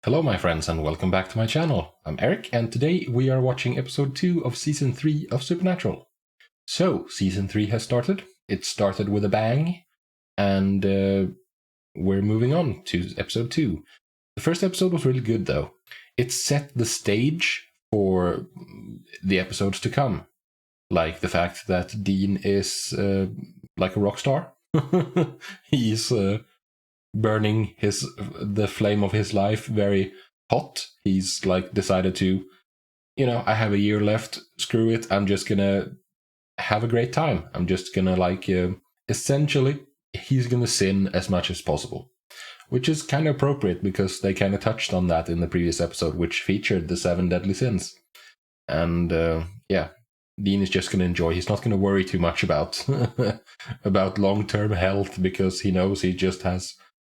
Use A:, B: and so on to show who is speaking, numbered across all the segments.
A: Hello my friends and welcome back to my channel. I'm Eric and today we are watching episode 2 of season 3 of Supernatural. So, season 3 has started. It started with a bang and we're moving on to episode 2. The first episode was really good though. It set the stage for the episodes to come. Like the fact that Dean is like a rock star. He's burning the flame of his life very hot. He's like decided to, I have a year left, screw it, I'm just gonna have a great time. I'm just gonna essentially he's gonna sin as much as possible, which is kind of appropriate because they kind of touched on that in the previous episode, which featured the 7 deadly sins. And Dean is just going to enjoy. He's not going to worry too much about about long-term health because he knows he just has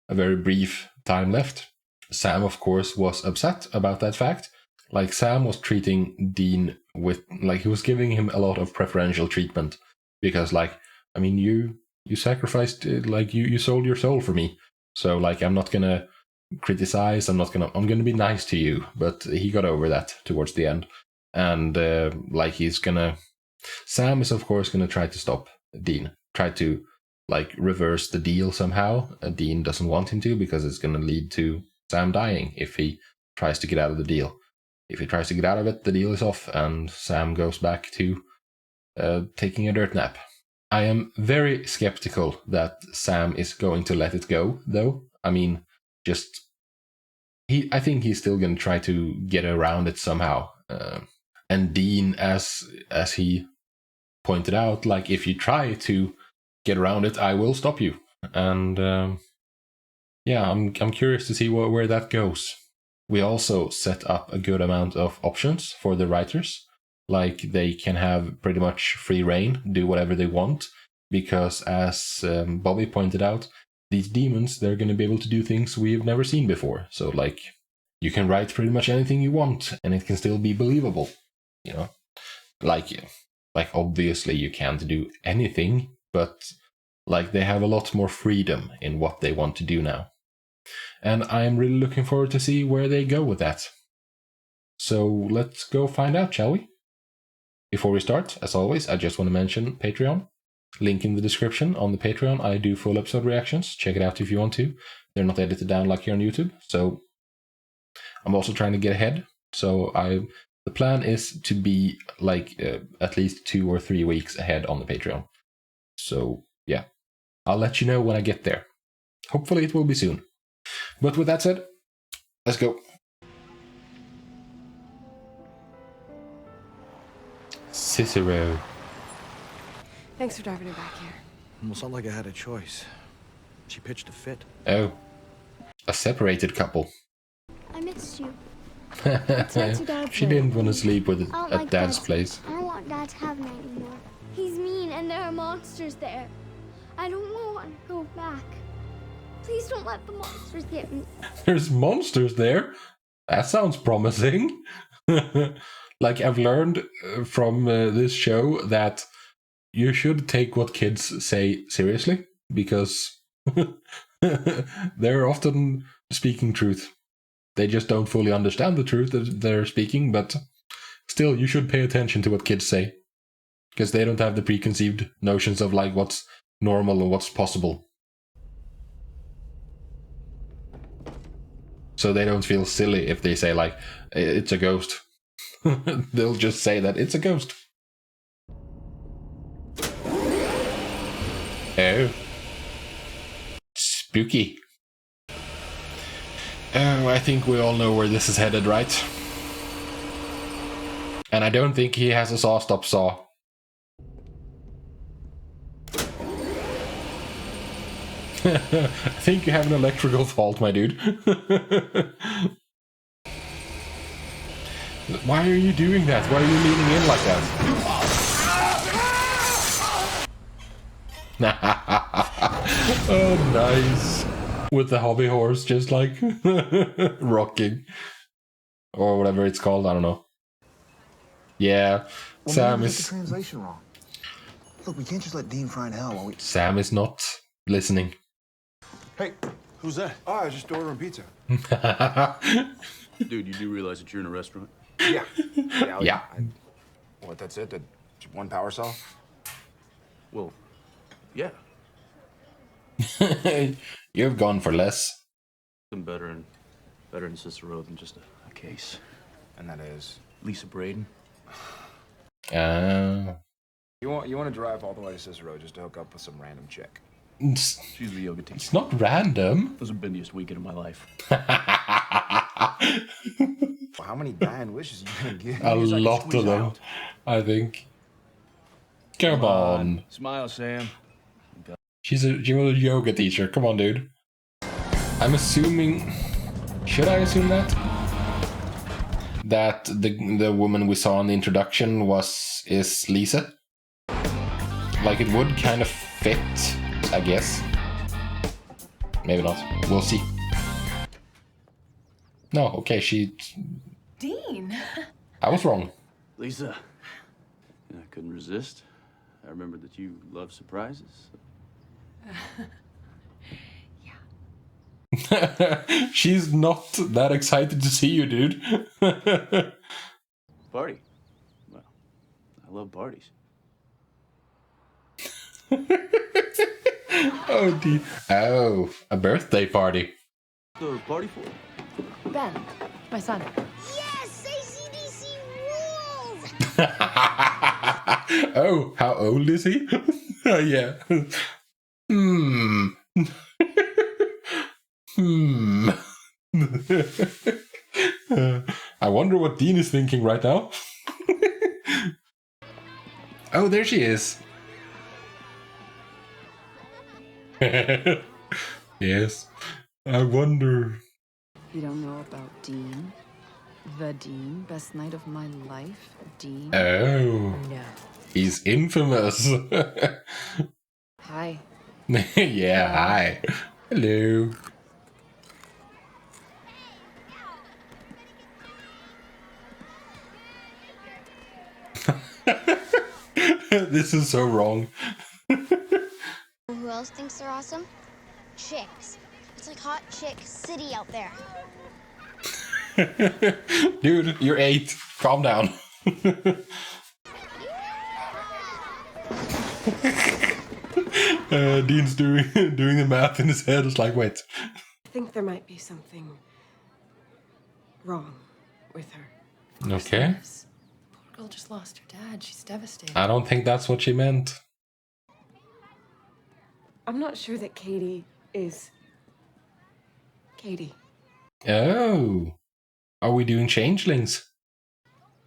A: a very brief time left. Sam, of course, was upset about that fact. Like, Sam was treating Dean with, he was giving him a lot of preferential treatment because, you sacrificed, you sold your soul for me. So, I'm not going to criticize, I'm going to be nice to you. But he got over that towards the end. And, Sam is, of course, going to try to stop Dean. Try to, reverse the deal somehow. Dean doesn't want him to because it's going to lead to Sam dying if he tries to get out of the deal. If he tries to get out of it, the deal is off and Sam goes back to taking a dirt nap. I am very skeptical that Sam is going to let it go, though. I think he's still going to try to get around it somehow. And Dean, as he pointed out, if you try to get around it, I will stop you. And I'm curious to see where that goes. We also set up a good amount of options for the writers. They can have pretty much free reign, do whatever they want, because as Bobby pointed out, these demons, they're going to be able to do things we've never seen before. So, you can write pretty much anything you want, and it can still be believable. Obviously you can't do anything, but they have a lot more freedom in what they want to do now. And I'm really looking forward to see where they go with that. So let's go find out, shall we? Before we start, as always, I just want to mention Patreon. Link in the description. On the Patreon, I do full episode reactions. Check it out if you want to. They're not edited down like here on YouTube. So I'm also trying to get ahead. So the plan is to be at least 2 or 3 weeks ahead on the Patreon. So yeah, I'll let you know when I get there. Hopefully it will be soon. But with that said, let's go. Cicero.
B: Thanks for driving her back here.
C: Almost not like I had a choice. She pitched a fit.
A: Oh, a separated couple.
D: I missed you.
A: She didn't want to sleep at Dad's place.
D: I don't want Dad to have night anymore. He's mean and there are monsters there. I don't want to go back. Please don't let the monsters get me.
A: There's monsters there? That sounds promising. I've learned from this show that you should take what kids say seriously because they're often speaking truth. They just don't fully understand the truth that they're speaking, but still, you should pay attention to what kids say. Because they don't have the preconceived notions of, what's normal and what's possible. So they don't feel silly if they say, it's a ghost. They'll just say that it's a ghost. Oh. Spooky. Oh, I think we all know where this is headed, right? And I don't think he has a saw-stop saw. I think you have an electrical fault, my dude. Why are you doing that? Why are you leaning in like that? Oh, nice. With the hobby horse just rocking. Or whatever it's called, I don't know. Yeah,
E: well,
A: Sam
E: maybe we
A: is...
E: get the translation wrong. Look, we can't just let Dean fry in hell while we...
A: Sam is not listening.
F: Hey, who's that? Oh, I was just ordering pizza. Dude, you do realize that you're in a restaurant?
E: Yeah.
A: Yeah.
E: What, that's it? One power saw?
F: Well, yeah.
A: You've gone for less.
F: I'm better in Cicero than just a case.
E: And that is...
F: Lisa Braden.
E: You want to drive all the way to Cicero just to hook up with some random chick?
A: It's,
F: She's the yoga teacher.
A: it's not random.
F: It was the busiest weekend of my life.
E: Well, how many dying wishes are you gonna get?
A: A
E: Maybe I can
A: lot
E: squeeze
A: of them,
E: out.
A: I think. Come on.
F: Smile, Sam.
A: She was a yoga teacher. Come on, dude. I'm assuming... Should I assume that? That the woman we saw in the introduction is Lisa? Like, it would kind of fit, I guess. Maybe not. We'll see. No, okay,
B: Dean!
A: I was wrong.
F: Lisa. I couldn't resist. I remembered that you love surprises.
A: She's not that excited to see you, dude.
F: Party. Well, I love parties.
A: Oh, dear. Oh, a birthday party.
F: The party for?
B: Ben, my son.
D: Yes, ACDC rules!
A: Oh, how old is he? Oh, yeah. I wonder what Dean is thinking right now. Oh, there she is. Yes. I wonder.
G: You don't know about Dean? The Dean? Best night of my life? Dean?
A: Oh.
B: No.
A: He's infamous.
G: Hi.
A: Yeah, hi. Hello. This is so wrong.
D: Who else thinks they're awesome? Chicks. It's like hot chick city out there.
A: Dude, you're 8. Calm down. Dean's doing the math in his head. It's like, wait.
B: I think there might be something wrong with her.
A: Okay.
B: The poor girl just lost her dad. She's devastated.
A: I don't think that's what she meant.
B: I'm not sure that Katie is... Katie.
A: Oh. Are we doing changelings?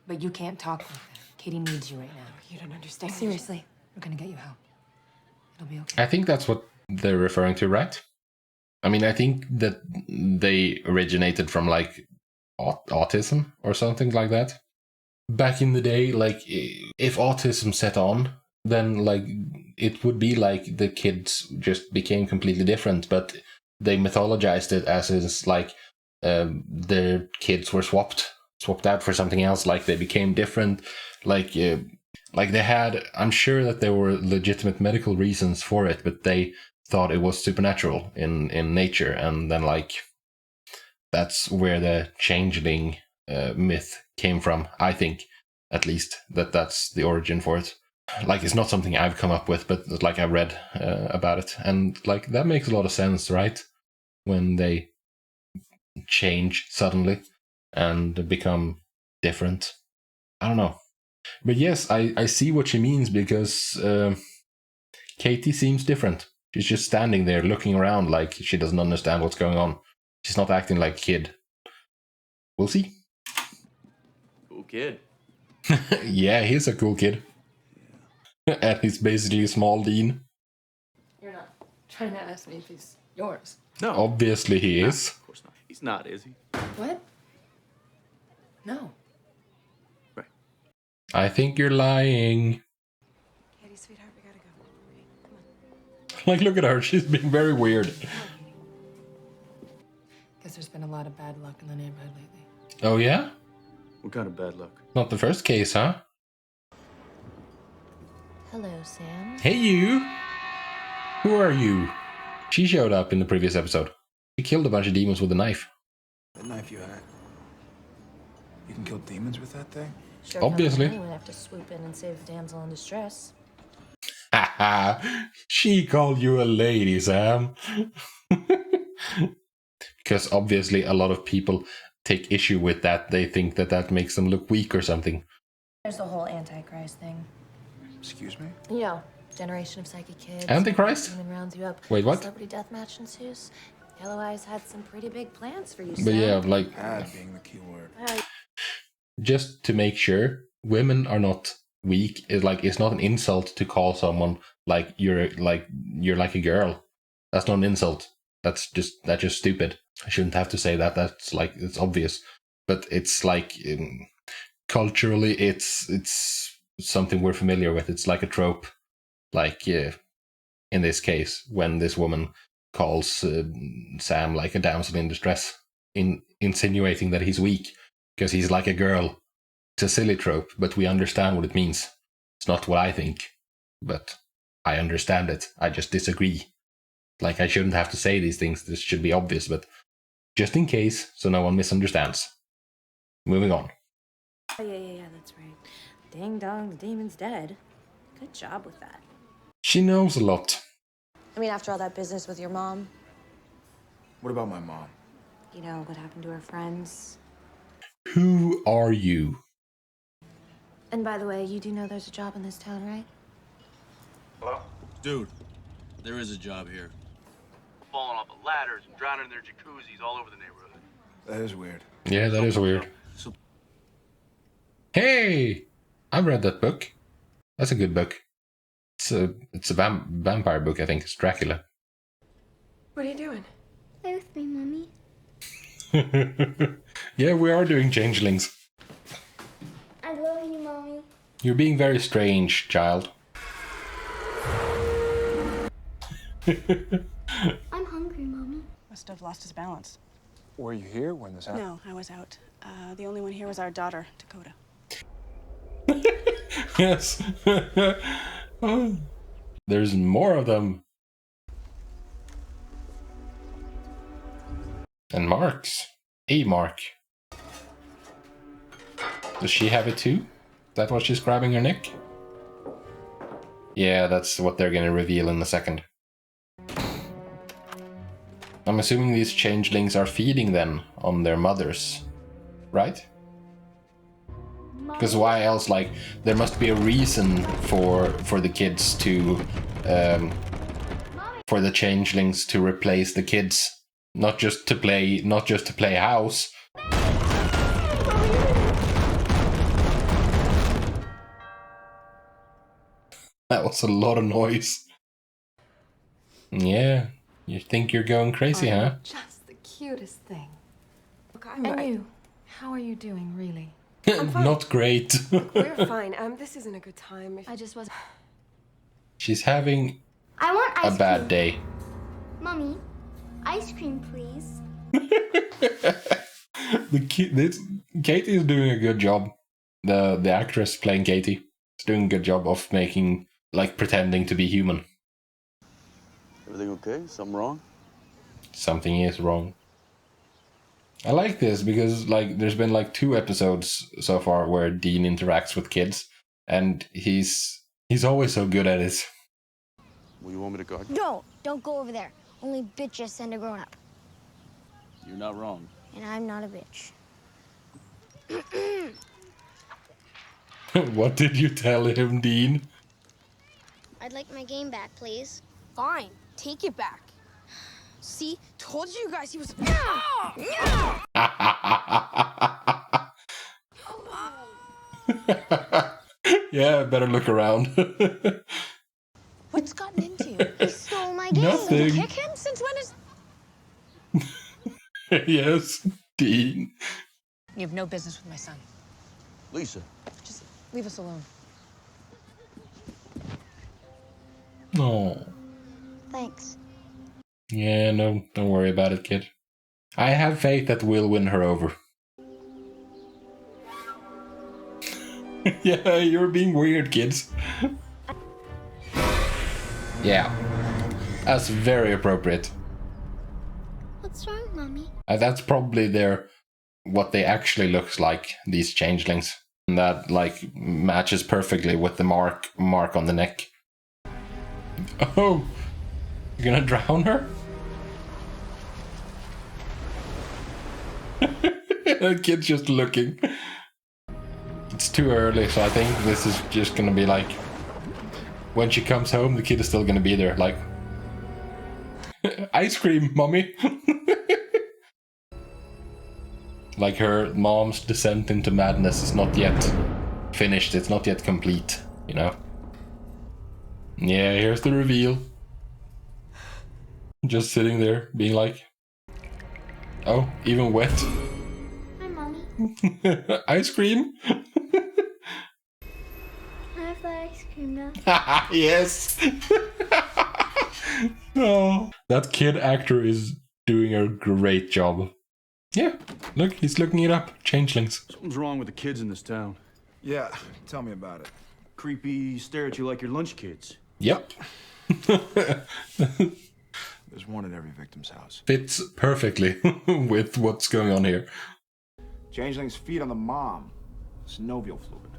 H: But you can't talk like that. Katie needs you right now.
B: You don't understand.
H: Seriously, we're gonna get you help. It'll be okay.
A: I think that's what they're referring to, right? I mean, I think that they originated from, like, autism or something like that. Back in the day, like, if autism set on, then, like, it would be like the kids just became completely different, but they mythologized it as is, like, their kids were swapped out for something else, like they became different, like they had, I'm sure that there were legitimate medical reasons for it, but they thought it was supernatural in nature, and then, like, that's where the changeling myth came from. I think, at least, that's the origin for it. Like, it's not something I've come up with, but, like, I read about it, and, like, that makes a lot of sense, right? When they change suddenly and become different. I don't know. But yes, I see what she means, because Katie seems different. She's just standing there looking around like she doesn't understand what's going on. She's not acting like a kid. We'll see.
F: Cool kid.
A: Yeah, he's a cool kid. And he's basically a small Dean.
B: You're not trying to ask me if he's yours.
F: No.
A: Obviously he is.
F: Of course not. He's not, is he?
B: What? No.
F: Right.
A: I think you're lying.
B: Katie, sweetheart, we gotta go. Come on.
A: Like, look at her. She's being very weird.
H: Guess there's been a lot of bad luck in the neighborhood lately.
A: Oh, yeah?
F: What kind of bad luck?
A: Not the first case, huh?
D: Hello, Sam.
A: Hey, you! Who are you? She showed up in the previous episode. She killed a bunch of demons with a knife.
E: That knife you had. You can kill demons with that thing?
I: Sure,
A: Obviously.
I: anyone have to swoop in and save the damsel in distress.
A: Haha, she called you a lady, Sam. Because obviously a lot of people take issue with that. They think that that makes them look weak or something.
I: There's the whole Antichrist thing.
E: Excuse me?
I: You know, generation of psychic kids.
A: Antichrist?
I: Demon rounds you up.
A: Wait, what?
I: Celebrity deathmatch ensues. Yellow Eyes had some pretty big plans for you,
A: But
I: Sam.
A: yeah, like,
E: Had being the key word.
A: just to make sure, women are not weak. It's not an insult to call someone like you're like a girl. That's not an insult. That's just stupid. I shouldn't have to say that. That's like, it's obvious, but it's like culturally, it's something we're familiar with. It's like a trope. Like in this case, when this woman calls Sam like a damsel in distress, insinuating that he's weak because he's like a girl. It's a silly trope, but we understand what it means. It's not what I think, but I understand it. I just disagree. Like, I shouldn't have to say these things. This should be obvious, but just in case, so no one misunderstands. Moving on.
I: Oh, yeah, that's right. Ding dong, the demon's dead. Good job with that.
A: She knows a lot.
I: I mean, after all that business with your mom,
E: What about my mom?
I: you know, what happened to her friends.
A: Who are you?
I: And by the way, you do know there's a job in this town, right?
C: Hello?
F: Dude, there is a job here. Falling off of ladders and drowning in their jacuzzis all over the neighborhood.
E: That is weird.
A: Yeah, that is weird. Hey! I've read that book. That's a good book. It's a vampire book, I think. It's Dracula.
B: What are you doing?
D: Play with me, Mommy.
A: Yeah, we are doing changelings.
D: I love you, Mommy.
A: You're being very strange, child.
D: I'm hungry, Mommy.
J: Must have lost his balance.
E: Were you here when this happened?
J: No, I was out. The only one here was our daughter, Dakota.
A: Yes. Oh. There's more of them. And marks. A mark. Does she have it too? Is that what she's grabbing her neck? Yeah, that's what they're gonna reveal in a second. I'm assuming these changelings are feeding then on their mothers, right? Because why else? Like, there must be a reason for the kids to, for the changelings to replace the kids, not just to play house. That was a lot of noise. Yeah, you think you're going crazy, huh?
G: Just the cutest thing.
B: Look,
G: And you, how are you doing, really?
B: I'm fine.
A: Not great.
B: We're fine. This isn't a good time.
G: I just was.
A: She's having
D: I want
A: a
D: ice
A: bad
D: cream.
A: day.
D: Mommy, ice cream, please.
A: Katie is doing a good job. The actress playing Katie is doing a good job of making, like, pretending to be human.
F: Everything okay? Something wrong?
A: Something is wrong. I like this because, like, there's been like 2 episodes so far where Dean interacts with kids, and he's always so good at it.
F: Well, you want me to go?
D: Don't go over there. Only bitches send a grown up.
F: You're not wrong.
D: And I'm not a bitch.
A: What did you tell him, Dean?
D: I'd like my game back, please.
K: Fine, take it back. See, told you guys he was.
A: Yeah, better look around.
K: What's gotten into you?
D: He stole my game.
A: Nothing.
K: Kick him? Since when is?
A: Yes, Dean.
H: You have no business with my son.
F: Lisa.
H: Just leave us alone.
A: No.
D: Thanks.
A: Yeah, no, don't worry about it, kid. I have faith that we'll win her over. Yeah, you're being weird, kids. Yeah, that's very appropriate.
D: What's wrong, Mommy.
A: That's probably what they actually looks like, these changelings. And that like matches perfectly with the mark on the neck. Oh, you're gonna drown her? The kid's just looking. It's too early, so I think this is just gonna be like, when she comes home, the kid is still gonna be there, like, ice cream, mommy. Like her mom's descent into madness is not yet finished, it's not yet complete, you know? Yeah, here's the reveal. Just sitting there, being like, oh, even wet.
D: Hi, Mommy.
A: Ice cream?
D: I have the ice cream now.
A: Yes! Oh, that kid actor is doing a great job. Yeah, look, he's looking it up. Changelings.
C: Something's wrong with the kids in this town.
E: Yeah, tell me about it.
C: Creepy, stare at you like you're lunch kids.
A: Yep.
E: There's one at every victim's house.
A: Fits perfectly with what's going on here.
E: Changelings feed on the mom. Synovial fluid.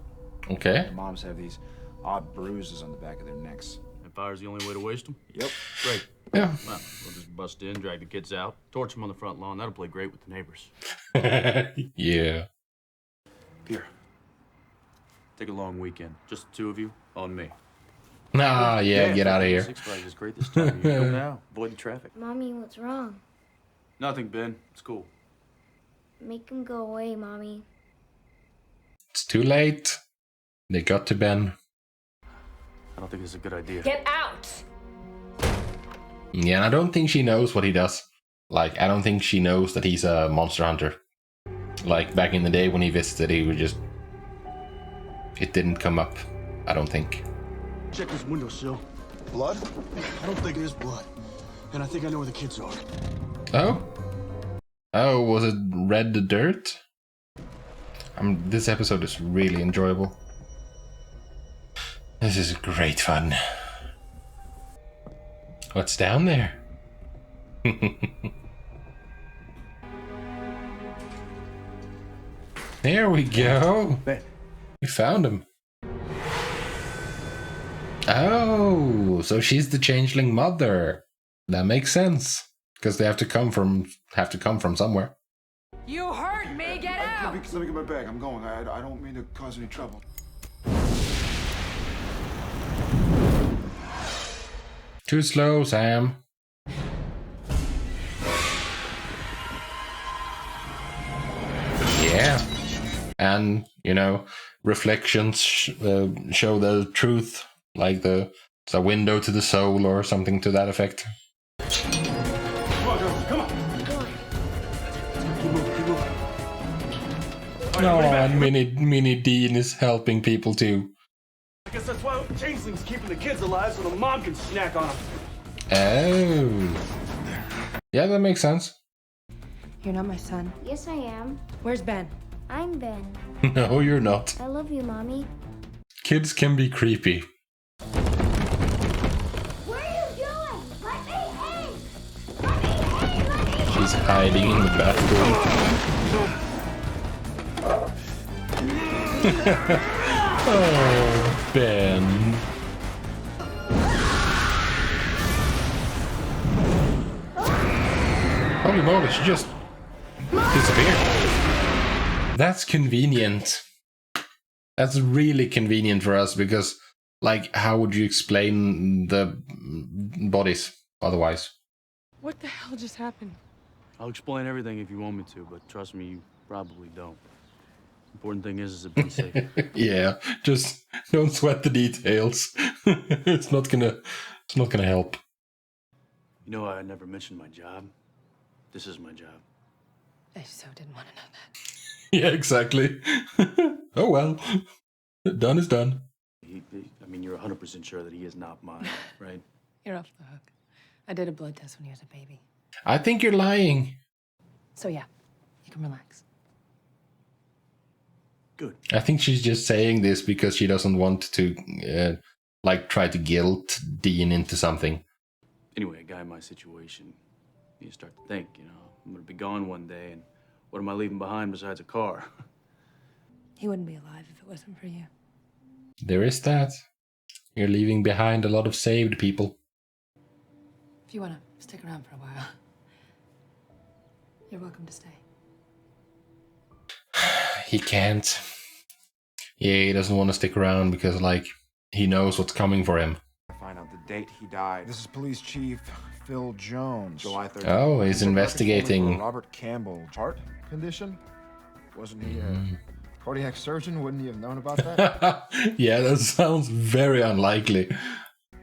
A: Okay.
E: The moms have these odd bruises on the back of their necks.
F: And fire's the only way to waste them?
E: Yep.
F: Great.
A: Yeah.
F: Well, we'll just bust in, drag the kids out, torch them on the front lawn. That'll play great with the neighbors.
A: Yeah.
C: Here. Take a long weekend. Just the two of you, on me.
A: Ah, yeah, get out of here.
C: Six Flags is great this time of year. Go now. Avoid the traffic.
D: Mommy, what's wrong?
C: Nothing, Ben. It's cool.
D: Make him go away, Mommy.
A: It's too late. They got to Ben.
C: I don't think this is a good idea.
H: Get out!
A: Yeah, and I don't think she knows what he does. Like, I don't think she knows that he's a monster hunter. Like, back in the day when he visited, he would just... It didn't come up, I don't think.
C: Check this windowsill.
E: Blood?
C: I don't think it is blood. And I think I know where the kids are.
A: Oh? Oh, was it red dirt? This episode is really enjoyable. This is great fun. What's down there? There we go. We found him. Oh, so she's the changeling mother. That makes sense, because they have to come from somewhere.
H: You heard me! Get out!
E: Let me get my bag. I'm going. I don't mean to cause any trouble.
A: Too slow, Sam. Yeah. And, you know, reflections show the truth, like it's a window to the soul or something to that effect.
C: Come on, girls. Come on. Keep moving.
A: No, and Mini Dean is helping people too.
C: I guess that's why Changeling's keeping the kids alive so the mom can snack on them.
A: Oh. Yeah, that makes sense.
H: You're not my son.
D: Yes, I am.
H: Where's Ben?
D: I'm Ben.
A: No, you're not.
D: I love you, Mommy.
A: Kids can be creepy.
D: What are you doing? Let me in! Let me in! Let me in!
A: She's hiding in the bathroom. Oh, Ben. Holy moly, she just disappeared. That's convenient. That's really convenient for us because, like, how would you explain the bodies otherwise?
J: What the hell just happened?
F: I'll explain everything if you want me to, but trust me, you probably don't. Important thing is it be safe.
A: Yeah, just don't sweat the details. It's not gonna help.
F: You know, I never mentioned my job. This is my job.
H: I so didn't want to know that.
A: Yeah, exactly. Oh well, done is done.
F: I mean, you're 100% sure that he is not mine, right?
H: You're off the hook. I did a blood test when he was a baby.
A: I think you're lying.
H: So yeah, you can relax.
F: Good.
A: I think she's just saying this because she doesn't want to, like, try to guilt Dean into something.
F: Anyway, a guy in my situation, you start to think, you know,
C: I'm gonna be gone one day, and what am I leaving behind besides a car?
I: He wouldn't be alive if it wasn't for you.
A: There is that. You're leaving behind a lot of saved people.
G: If you want to stick around for a while, you're welcome to stay.
A: He can't. Yeah, he doesn't want to stick around because, like, he knows what's coming for him.
L: Find out the date he died. This is Police Chief Phil Jones. July 13th.
A: Oh, he's investigating.
L: Robert Campbell. Heart condition? Wasn't he a cardiac surgeon? Wouldn't he have known about that?
A: Yeah, that sounds very unlikely.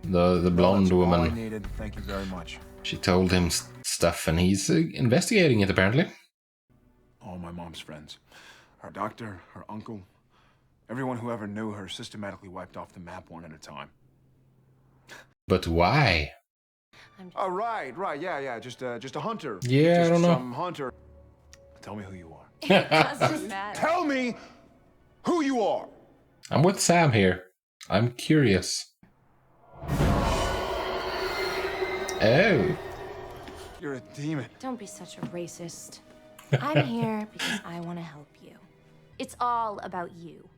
A: The blonde woman.
L: All I needed. Thank you very much.
A: She told him stuff, and he's investigating it apparently.
L: All my mom's friends, her doctor, her uncle, everyone who ever knew her, systematically wiped off the map one at a time.
A: But why?
L: Oh, right, yeah, just a hunter.
A: Yeah,
L: just
A: I don't know.
L: Some hunter. Tell me who you are.
I: It doesn't matter.
L: Tell me who you are.
A: I'm with Sam here. I'm curious. Oh.
L: You're a demon.
I: Don't be such a racist. I'm here because I want to help you. It's all about you.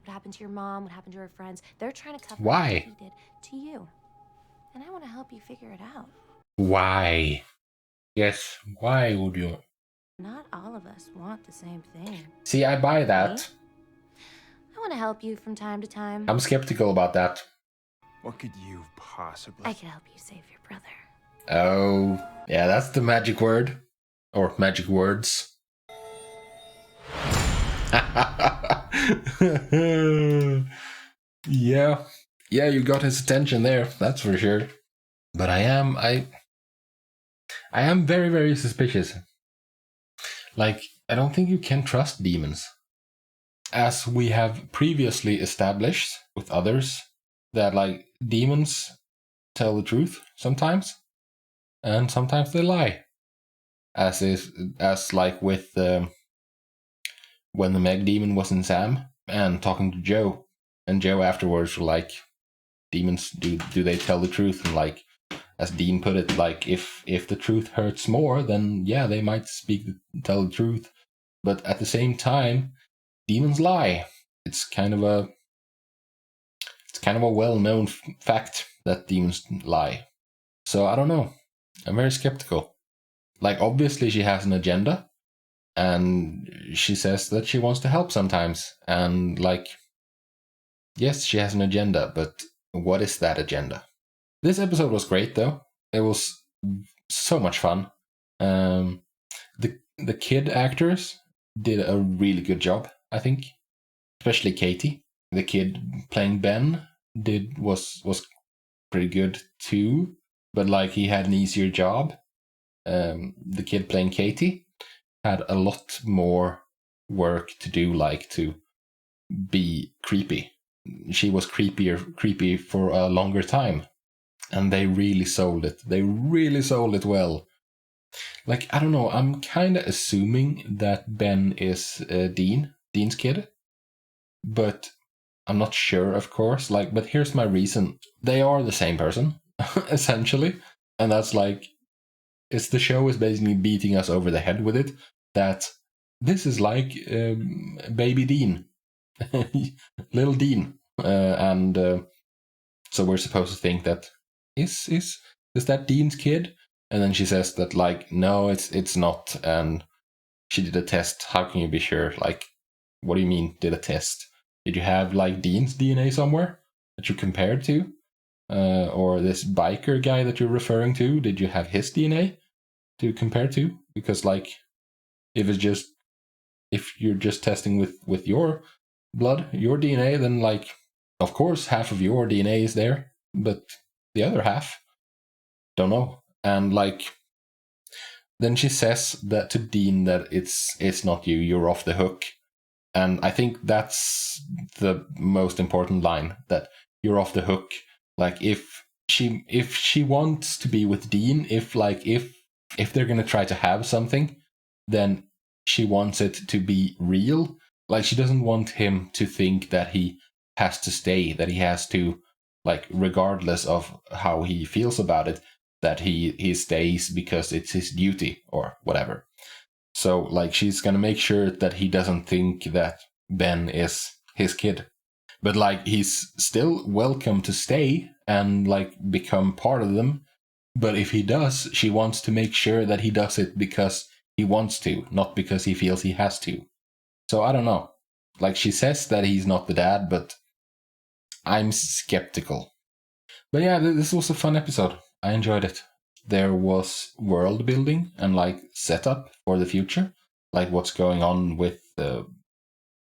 I: What happened to your mom? What happened to her friends? They're trying to cover
A: Why?
I: what he did to you. And I want to help you figure it out.
A: Why? Yes, why would you?
I: Not all of us want the same thing.
A: See, I buy that.
I: I want to help you from time to time.
A: I'm skeptical about that.
L: What could you possibly...
I: I could help you save your brother.
A: Oh, yeah, that's the magic word. Or magic words. Yeah. Yeah, you got his attention there, that's for sure. But I am very, very suspicious. Like, I don't think you can trust demons. As we have previously established with others, that, like, demons tell the truth sometimes, and sometimes they lie. As like with when the Meg demon was in Sam and talking to Joe, and Joe afterwards were like, demons, do they tell the truth? And like, as Dean put it, like, if the truth hurts more, then yeah, they might tell the truth. But at the same time, demons lie. It's kind of a well-known fact that demons lie. So I don't know. I'm very skeptical. Like, obviously she has an agenda, and she says that she wants to help sometimes. And like, yes, she has an agenda, but what is that agenda? This episode was great, though. It was so much fun. The kid actors did a really good job, I think. Especially Katie. The kid playing Ben was pretty good too, but like, he had an easier job. The kid playing Katie had a lot more work to do, like to be creepy. She was creepy for a longer time, and they really sold it. They really sold it well. Like, I don't know, I'm kind of assuming that Ben is Dean's kid, but I'm not sure, of course. Like, but here's my reason: they are the same person, essentially, and that's like, the show is basically beating us over the head with it, that this is like baby Dean, little Dean, and so we're supposed to think that is that Dean's kid? And then she says that, like, no, it's not, and she did a test. How can you be sure? Like, what do you mean did a test? Did you have like Dean's DNA somewhere that you compared to, or this biker guy that you're referring to? Did you have his DNA to compare to? Because like, if you're just testing with your blood, your DNA, then like, of course half of your DNA is there, but the other half, don't know. And like, then she says that to Dean that it's not you, you're off the hook. And I think that's the most important line, that you're off the hook. Like, if she wants to be with Dean, if they're gonna try to have something, then she wants it to be real. Like, she doesn't want him to think that he has to stay, that he has to, like, regardless of how he feels about it, that he stays because it's his duty or whatever. So, like, she's gonna make sure that he doesn't think that Ben is his kid. But, like, he's still welcome to stay and, like, become part of them. But if he does, she wants to make sure that he does it because he wants to, not because he feels he has to. So, I don't know. Like, she says that he's not the dad, but I'm skeptical. But yeah, this was a fun episode. I enjoyed it. There was world building and, like, setup for the future. Like, what's going on with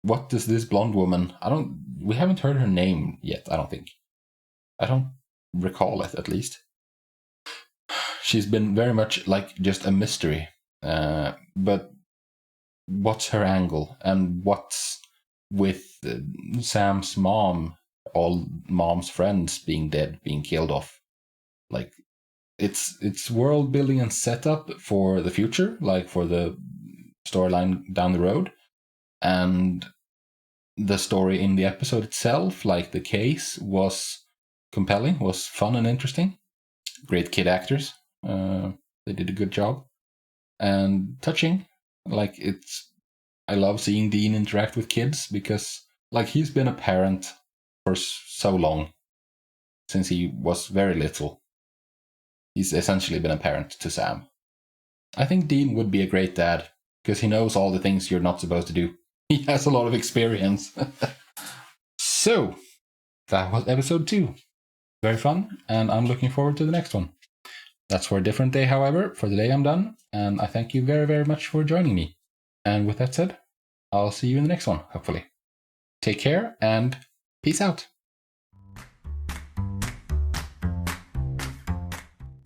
A: what does this blonde woman... we haven't heard her name yet, I don't think. I don't recall it, at least. She's been very much, like, just a mystery. But what's her angle? And what's with Sam's mom, all Mom's friends being dead, being killed off? Like, it's world building and setup for the future, like for the storyline down the road. And the story in the episode itself, like the case, was compelling, was fun and interesting. Great kid actors. They did a good job. And touching. Like, I love seeing Dean interact with kids because, like, he's been a parent for so long. Since he was very little. He's essentially been a parent to Sam. I think Dean would be a great dad because he knows all the things you're not supposed to do. He has a lot of experience. So, that was episode 2. Very fun, and I'm looking forward to the next one. That's for a different day, however. For the day, I'm done, and I thank you very, very much for joining me. And with that said, I'll see you in the next one, hopefully. Take care, and peace out.